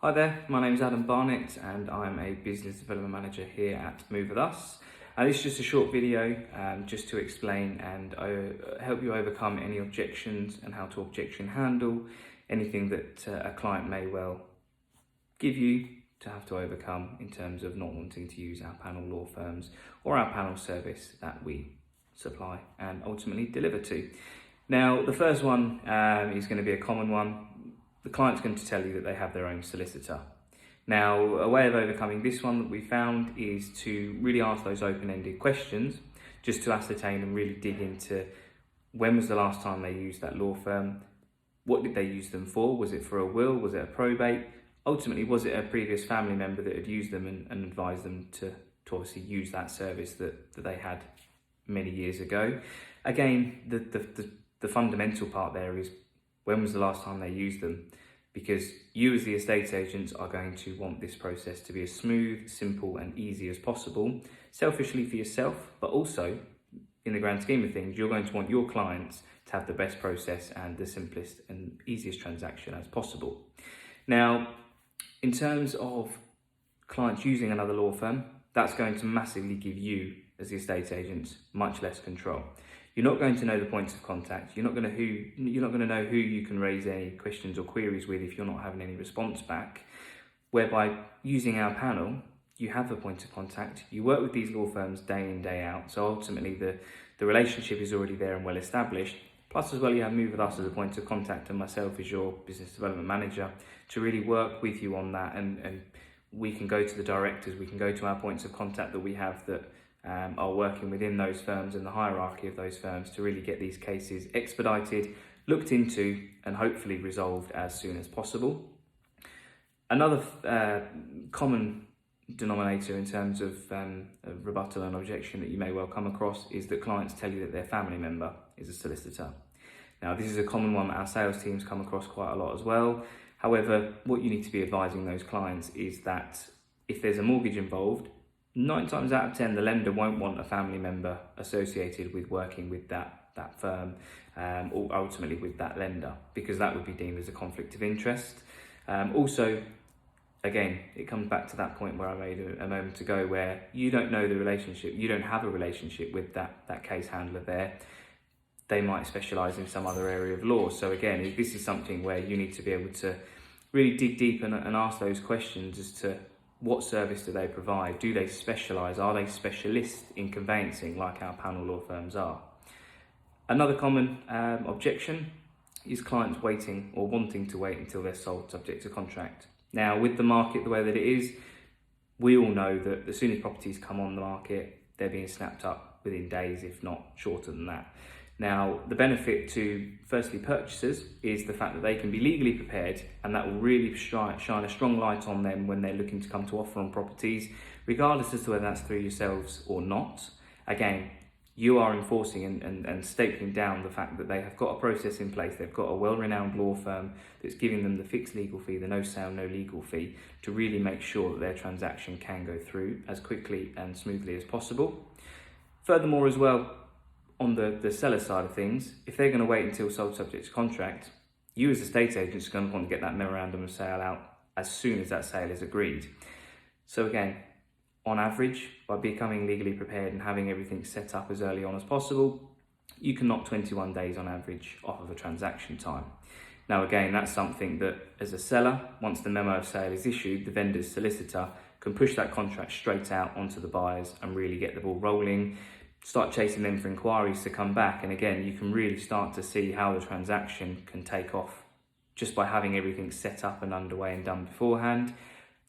Hi there, my name is Adam Barnett and I'm a Business Development Manager here at Move With Us. This is just a short video just to explain and help you overcome any objections and how to objection handle anything that a client may well give you to have to overcome in terms of not wanting to use our panel law firms or our panel service that we supply and ultimately deliver to. Now, the first one is going to be a common one. The client's going to tell you that they have their own solicitor. Now, a way of overcoming this one that we found is to really ask those open-ended questions, just to ascertain and really dig into when was the last time they used that law firm, what did they use them for, was it for a will, was it a probate, ultimately was it a previous family member that had used them and advised them to obviously use that service that they had many years ago. Again, the fundamental part there is when was the last time they used them? Because you as the estate agents are going to want this process to be as smooth, simple and easy as possible, selfishly for yourself, but also in the grand scheme of things, you're going to want your clients to have the best process and the simplest and easiest transaction as possible. Now, in terms of clients using another law firm, that's going to massively give you as the estate agents much less control. You're not going to know the points of contact. You're not going to know who you can raise any questions or queries with if you're not having any response back. Whereby using our panel, you have a point of contact. You work with these law firms day in, day out. So ultimately the relationship is already there and well established. Plus as well, you have Move With Us as a point of contact and myself as your business development manager to really work with you on that. And we can go to the directors, we can go to our points of contact that we have that are working within those firms and the hierarchy of those firms to really get these cases expedited, looked into and hopefully resolved as soon as possible. Another common denominator in terms of rebuttal and objection that you may well come across is that clients tell you that their family member is a solicitor. Now, this is a common one that our sales teams come across quite a lot as well. However, what you need to be advising those clients is that if there's a mortgage involved, 9 times out of 10, the lender won't want a family member associated with working with that firm or ultimately with that lender, because that would be deemed as a conflict of interest. Also, again, it comes back to that point where I made a moment ago where you don't know the relationship, you don't have a relationship with that case handler there. They might specialise in some other area of law. So again, this is something where you need to be able to really dig deep and ask those questions as to what service do they provide? Do they specialise? Are they specialists in conveyancing like our panel law firms are? Another common objection is clients waiting or wanting to wait until they're sold subject to contract. Now, with the market the way that it is, we all know that as soon as properties come on the market, they're being snapped up within days, if not shorter than that. Now, the benefit to, firstly, purchasers is the fact that they can be legally prepared, and that will really shine a strong light on them when they're looking to come to offer on properties, regardless as to whether that's through yourselves or not. Again, you are enforcing and stapling down the fact that they have got a process in place. They've got a well-renowned law firm that's giving them the fixed legal fee, the no sale, no legal fee, to really make sure that their transaction can go through as quickly and smoothly as possible. Furthermore as well, on the seller side of things, if they're going to wait until sold subject to contract, you as estate agents are going to want to get that memorandum of sale out as soon as that sale is agreed. So again, on average, by becoming legally prepared and having everything set up as early on as possible, you can knock 21 days on average off of a transaction time. Now again, that's something that as a seller, once the memo of sale is issued, the vendor's solicitor can push that contract straight out onto the buyers and really get the ball rolling, start chasing them for inquiries to come back. And again, you can really start to see how the transaction can take off just by having everything set up and underway and done beforehand.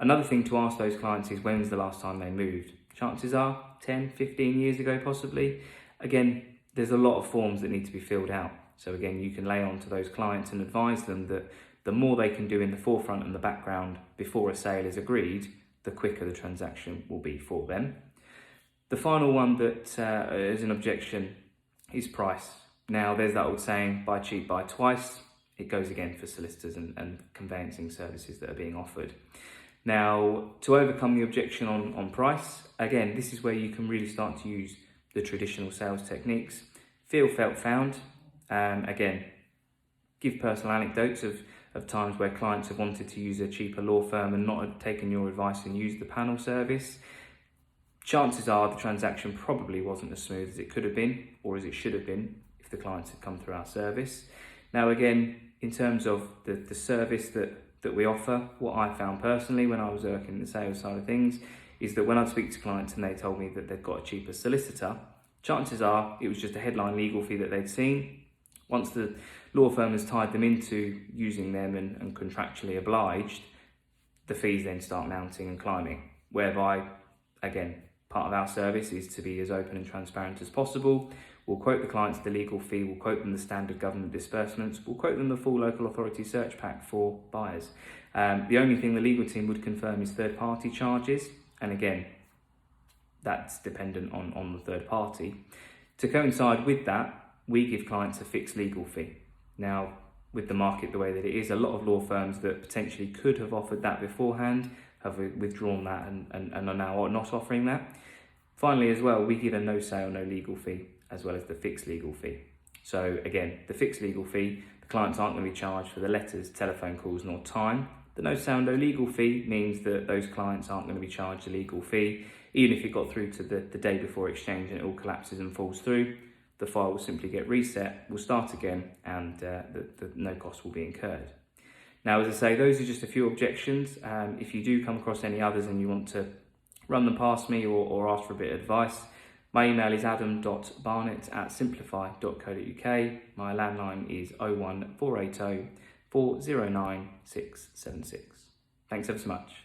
Another thing to ask those clients is when's the last time they moved? Chances are 10, 15 years ago, possibly. Again, there's a lot of forms that need to be filled out. So again, you can lay on to those clients and advise them that the more they can do in the forefront and the background before a sale is agreed, the quicker the transaction will be for them. The final one that is an objection is price. Now, there's that old saying, buy cheap, buy twice. It goes again for solicitors and conveyancing services that are being offered. Now, to overcome the objection on price, again, this is where you can really start to use the traditional sales techniques. Feel, felt, found. Again, give personal anecdotes of of times where clients have wanted to use a cheaper law firm and not have taken your advice and used the panel service. Chances are the transaction probably wasn't as smooth as it could have been or as it should have been if the clients had come through our service. Now again, in terms of the service that we offer, what I found personally when I was working the sales side of things is that when I'd speak to clients and they told me that they'd got a cheaper solicitor, chances are it was just a headline legal fee that they'd seen. Once the law firm has tied them into using them and contractually obliged, the fees then start mounting and climbing, whereby, again, part of our service is to be as open and transparent as possible. We'll quote the clients the legal fee, we'll quote them the standard government disbursements, we'll quote them the full local authority search pack for buyers. The only thing the legal team would confirm is third-party charges, and again, that's dependent on the third party. To coincide with that, we give clients a fixed legal fee. Now, with the market the way that it is, a lot of law firms that potentially could have offered that beforehand have withdrawn that and are now not offering that. Finally, as well, we give a no sale, no legal fee, as well as the fixed legal fee. So again, the fixed legal fee, the clients aren't going to be charged for the letters, telephone calls, nor time. The no sale, no legal fee means that those clients aren't going to be charged a legal fee. Even if it got through to the day before exchange and it all collapses and falls through, the file will simply get reset, will start again, and the no cost will be incurred. Now, as I say, those are just a few objections. If you do come across any others and you want to run them past me or ask for a bit of advice, my email is adam.barnett@simplify.co.uk. My landline is 01480 409 676. Thanks ever so much.